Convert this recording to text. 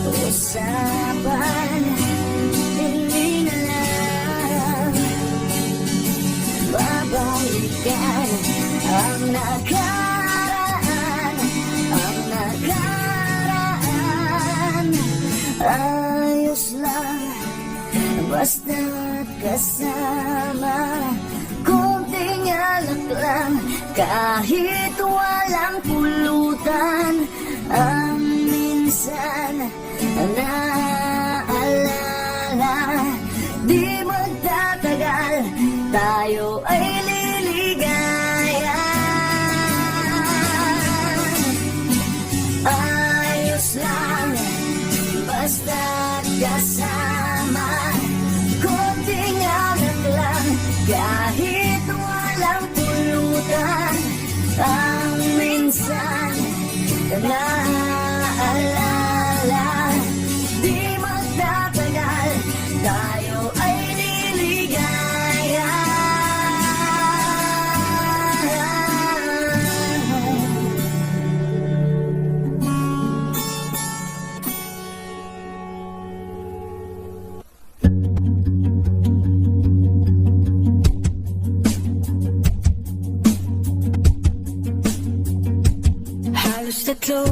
usapan, hindi na lang babalikan ang nakaraan, ang nakaraan. Ayos lang basta't kasama, konting alak lang kahit walang pulutan. Ang minsan naaalala, di magtatagal tayo ay liligaya. Ayos lang basta't kasama, konting alak lang kahit walang pulutan. Ang minsan naaalala, di magtatagal tayo ay liligaya. Halos tatlo